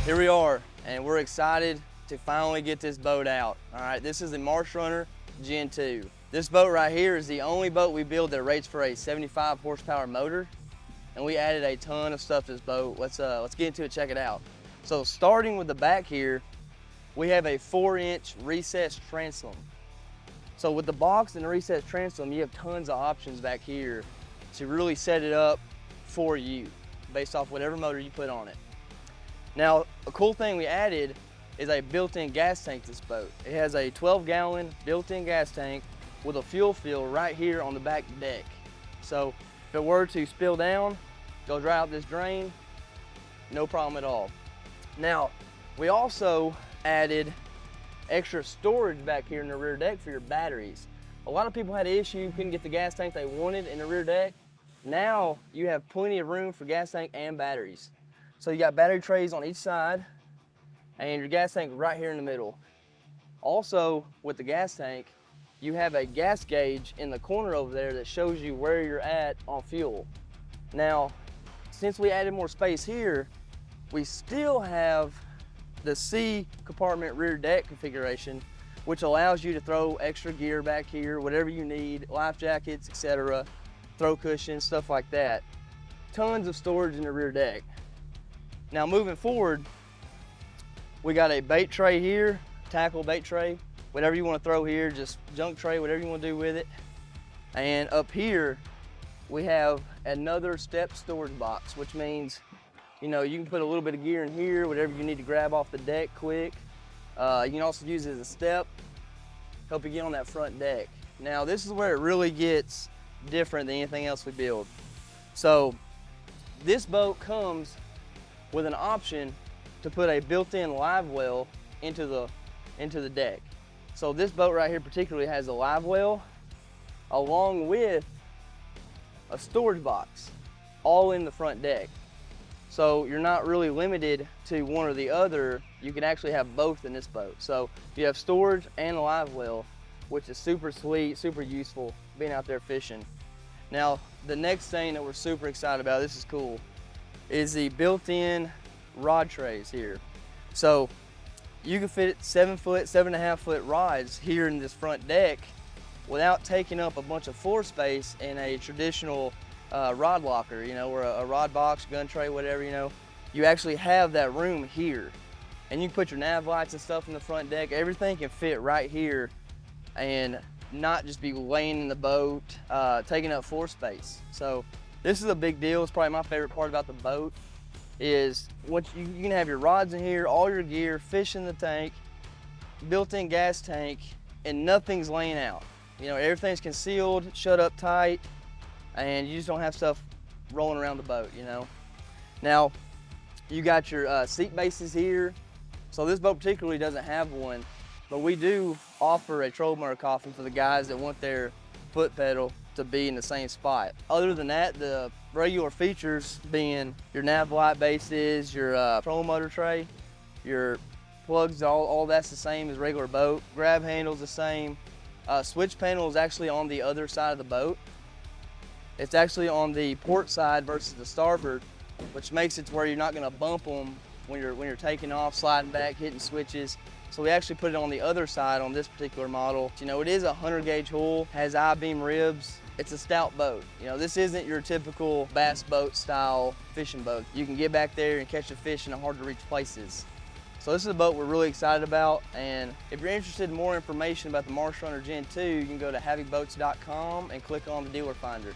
Here we are, and we're excited to finally get this boat out. All right, this is the Marsh Gen 2. This boat right here is the only boat we build that rates for a 75 horsepower motor, and we added a ton of stuff to this boat. Let's get into it, check it out. So starting with the back here, we have a 4-inch recessed transom. So with the box and the recessed transom, you have tons of options back here to really set it up for you based off whatever motor you put on it. Now, a cool thing we added is a built-in gas tank to this boat. It has a 12-gallon built-in gas tank with a fuel fill right here on the back deck. So if it were to spill down, go dry out this drain, no problem at all. Now, we also added extra storage back here in the rear deck for your batteries. A lot of people had an issue, couldn't get the gas tank they wanted in the rear deck. Now you have plenty of room for gas tank and batteries. So you got battery trays on each side and your gas tank right here in the middle. Also, with the gas tank, you have a gas gauge in the corner over there that shows you where you're at on fuel. Now, since we added more space here, we still have the C compartment rear deck configuration, which allows you to throw extra gear back here, whatever you need, life jackets, etc., throw cushions, stuff like that. Tons of storage in the rear deck. Now moving forward, we got a bait tray here, tackle bait tray, whatever you want to throw here, just junk tray, whatever you want to do with it. And up here, we have another step storage box, which means, you know, you can put a little bit of gear in here, whatever you need to grab off the deck quick. You can also use it as a step, help you get on that front deck. Now this is where it really gets different than anything else we build. So this boat comes with an option to put a built-in live well into the deck. So this boat right here particularly has a live well along with a storage box all in the front deck. So you're not really limited to one or the other. You can actually have both in this boat. So you have storage and a live well, which is super sweet, super useful being out there fishing. Now, the next thing that we're super excited about, this is cool, is the built-in rod trays here. So you can fit 7-foot, 7.5-foot rods here in this front deck without taking up a bunch of floor space in a traditional rod locker, you know, or a rod box, gun tray, whatever, you know. You actually have that room here. And you can put your nav lights and stuff in the front deck. Everything can fit right here and not just be laying in the boat, taking up floor space. So this is a big deal. It's probably my favorite part about the boat is once you can have your rods in here, all your gear, fish in the tank, built-in gas tank, and nothing's laying out. You know, everything's concealed, shut up tight, and you just don't have stuff rolling around the boat, you know. Now, you got your seat bases here. So this boat particularly doesn't have one, but we do offer a trolling motor coffin for the guys that want their foot pedal to be in the same spot. Other than that, the regular features being your nav light bases, your trolling motor tray, your plugs, all that's the same as regular boat. Grab handle's the same. Switch panel is actually on the other side of the boat. It's actually on the port side versus the starboard, which makes it to where you're not going to bump them when you're taking off, sliding back, hitting switches. So we actually put it on the other side on this particular model. You know, it is a 100-gauge hull, has I-beam ribs. It's a stout boat. You know, this isn't your typical bass boat style fishing boat. You can get back there and catch a fish in hard to reach places. So this is a boat we're really excited about, and if you're interested in more information about the Marsh Gen 2, you can go to HaviBoats.com and click on the dealer finder.